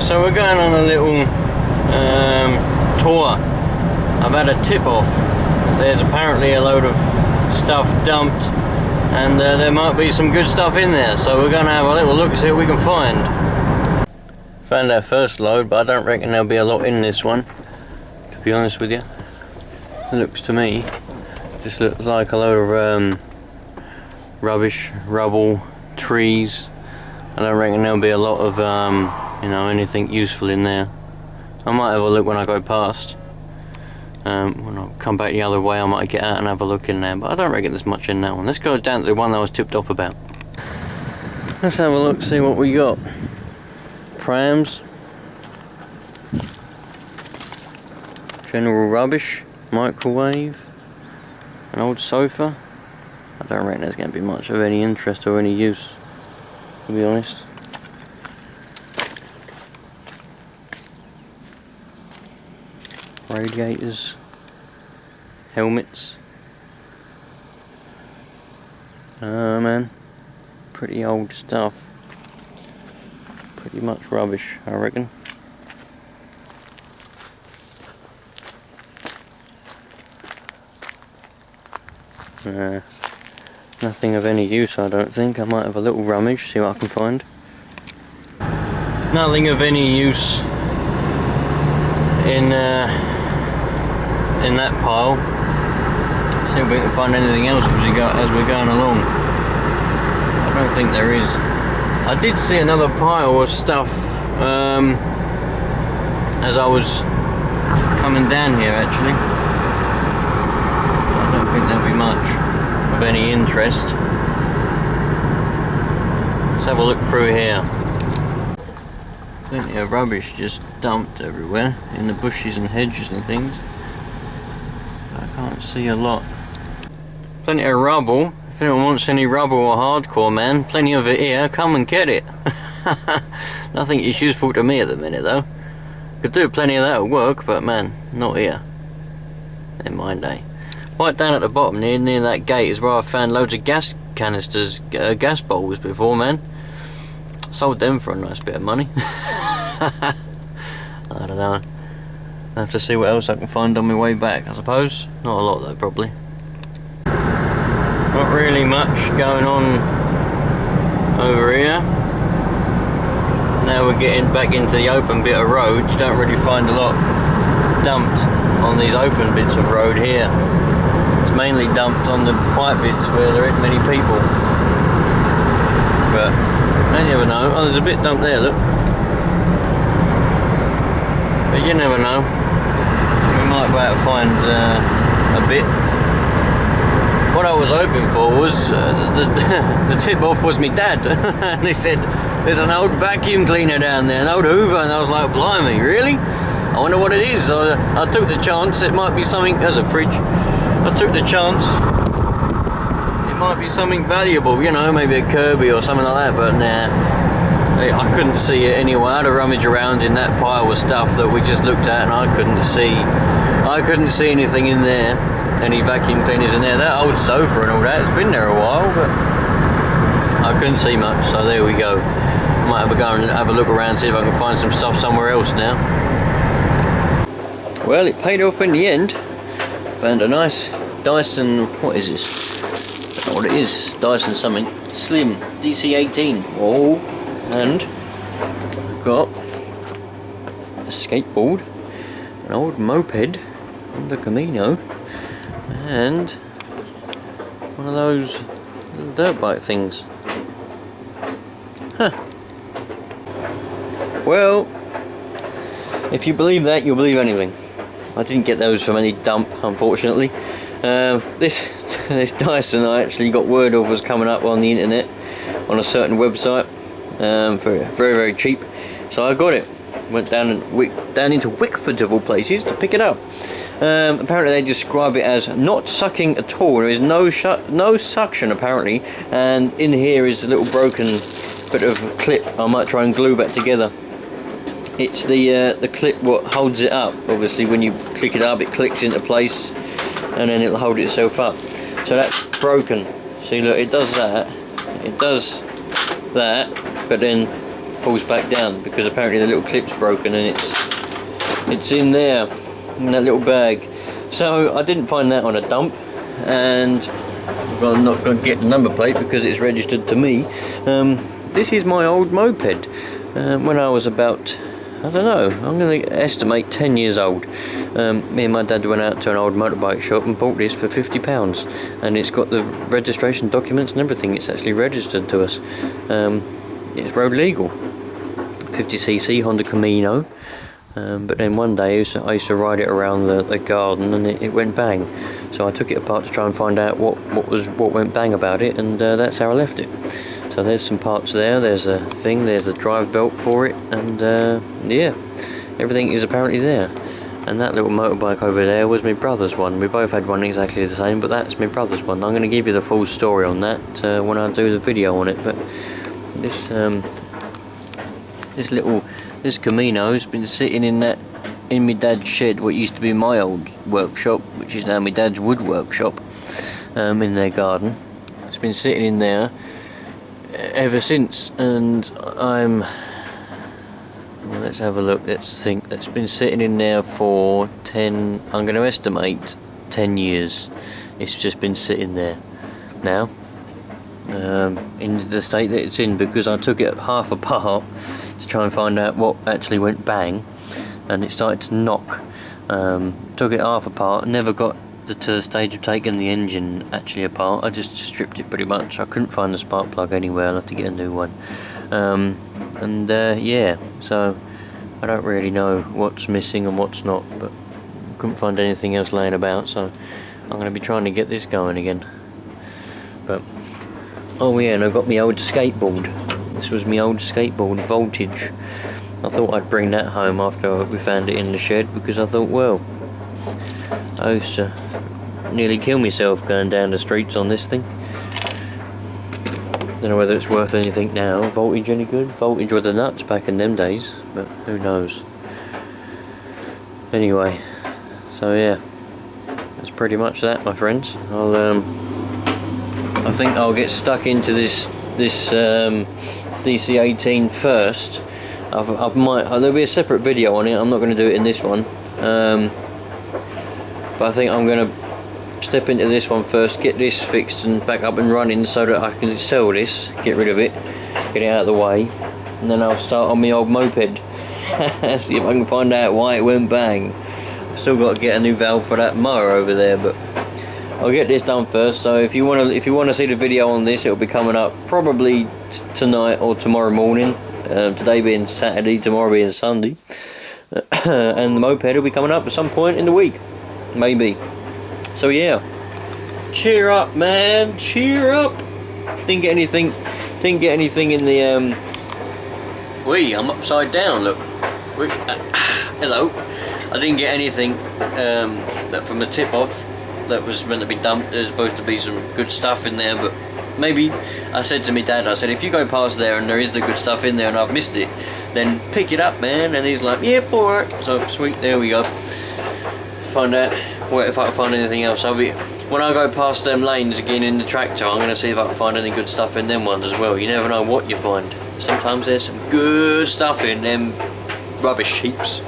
So we're going on a little tour. I've had a tip off. There's apparently a load of stuff dumped, and there might be some good stuff in there, so we're going to have a little look, see what we can find. Found our first load, but I don't reckon there'll be a lot in this one, to be honest with you. It looks to me, just looks like a load of rubbish, rubble, trees. I don't reckon there'll be a lot of you know, anything useful in there. I might have a look when I go past. When I come back the other way, I might get out and have a look in there, but I don't reckon there's much in that one. Let's go down to the one that I was tipped off about. Let's have a look, see what we got. Prams, general rubbish, microwave, an old sofa. I don't reckon there's going to be much of any interest or any use, to be honest. Radiators, helmets. Man, pretty old stuff. Pretty much rubbish, I reckon. Nothing of any use, I don't think. I might have a little rummage, see what I can find. Nothing of any use in that pile. See if we can find anything else as we're going along. I don't think there is. I did see another pile of stuff as I was coming down here, actually. I don't think there'll be much of any interest. Let's have a look through here. Plenty of rubbish just dumped everywhere in the bushes and hedges and things. I can't see a lot. Plenty of rubble. If anyone wants any rubble or hardcore, man, plenty of it here, come and get it. Nothing is useful to me at the minute though. Could do plenty of that at work, but man, not here. In my day. Right down at the bottom near that gate is where I found loads of gas canisters, gas bowls before, man. Sold them for a nice bit of money. I don't know. I'll have to see what else I can find on my way back, I suppose. Not a lot though, probably. Not really much going on over here. Now we're getting back into the open bit of road. You don't really find a lot dumped on these open bits of road here. It's mainly dumped on the quiet bits where there ain't many people. But you never know. Oh, there's a bit dumped there, look. But you never know. We might be able to find a bit. What I was hoping for was the tip-off was my dad. They said there's an old vacuum cleaner down there, an old Hoover, and I was like, blimey, really? I wonder what it is. So I took the chance. It might be something. There's a fridge. I took the chance. It might be something valuable, you know, maybe a Kirby or something like that. But nah, I couldn't see it anyway. I had to rummage around in that pile of stuff that we just looked at, and I couldn't see anything in there. Any vacuum cleaners in there. That old sofa and all that, it's been there a while, but I couldn't see much, so there we go. Might have a go and have a look around, see if I can find some stuff somewhere else now. Well, it paid off in the end. Found a nice Dyson, what is this? I don't know what it is, Dyson something. Slim, DC-18. Oh, and got a skateboard, an old moped, Honda Camino, and one of those little dirt bike things. Huh. Well, if you believe that, you'll believe anything. I didn't get those from any dump, unfortunately. This Dyson I actually got word of was coming up on the internet on a certain website for very, very cheap. So I got it. Went down into Wickford of all places to pick it up. Apparently they describe it as not sucking at all. There is no suction apparently, and in here is a little broken bit of clip. I might try and glue back together. It's the clip what holds it up. Obviously when you click it up, it clicks into place and then it'll hold itself up. So that's broken. See, look, it does that, but then falls back down, because apparently the little clip's broken and it's in there, in that little bag. So I didn't find that on a dump, and well, I'm not going to get the number plate because it's registered to me. This is my old moped. When I was about, I don't know, I'm going to estimate 10 years old. Me and my dad went out to an old motorbike shop and bought this for £50, and it's got the registration documents and everything. It's actually registered to us. It's road legal. 50cc Honda Camino. But then one day I used to ride it around the garden, and it went bang. So I took it apart to try and find out what went bang about it, and that's how I left it. So there's some parts there, there's a thing, there's a drive belt for it, and yeah, everything is apparently there. And that little motorbike over there was my brother's one. We both had one exactly the same, but that's my brother's one. I'm going to give you the full story on that when I do the video on it. But this Camino's been sitting in my dad's shed, what used to be my old workshop, which is now my dad's wood workshop, in their garden. It's been sitting in there ever since, and well, let's have a look, let's think. It's been sitting in there for 10, I'm going to estimate 10 years. It's just been sitting there now, in the state that it's in, because I took it half apart to try and find out what actually went bang, and it started to knock. Took it half apart, never got to the stage of taking the engine actually apart. I just stripped it pretty much. I couldn't find the spark plug anywhere. I'll have to get a new one. Yeah, so I don't really know what's missing and what's not, but couldn't find anything else laying about, so I'm going to be trying to get this going again. But oh yeah, and I got my old skateboard. This was my old skateboard, Voltage. I thought I'd bring that home after we found it in the shed, because I thought, well, I used to nearly kill myself going down the streets on this thing. Don't know whether it's worth anything now. Voltage any good? Voltage were the nuts back in them days, but who knows. Anyway, so yeah, that's pretty much that, my friends. I think I'll get stuck into this DC-18 first. There'll be a separate video on it. I'm not going to do it in this one. But I think I'm going to step into this one first, get this fixed and back up and running so that I can sell this, get rid of it, get it out of the way, and then I'll start on my old moped. See if I can find out why it went bang. I've still got to get a new valve for that mower over there, but I'll get this done first. So if you want to see the video on this, it'll be coming up probably tonight or tomorrow morning. Today being Saturday, tomorrow being Sunday, and the moped will be coming up at some point in the week, maybe. So yeah, cheer up, man, cheer up. Didn't get anything in the I'm upside down, look. Hello. I didn't get anything that from the tip off that was meant to be dumped. There's supposed to be some good stuff in there, but maybe, I said to my dad, I said, if you go past there and there is the good stuff in there and I've missed it, then pick it up, man. And he's like, yep, alright. So sweet, there we go. Find out if I can find anything else. When I go past them lanes again in the tractor, I'm going to see if I can find any good stuff in them ones as well. You never know what you find. Sometimes there's some good stuff in them rubbish heaps.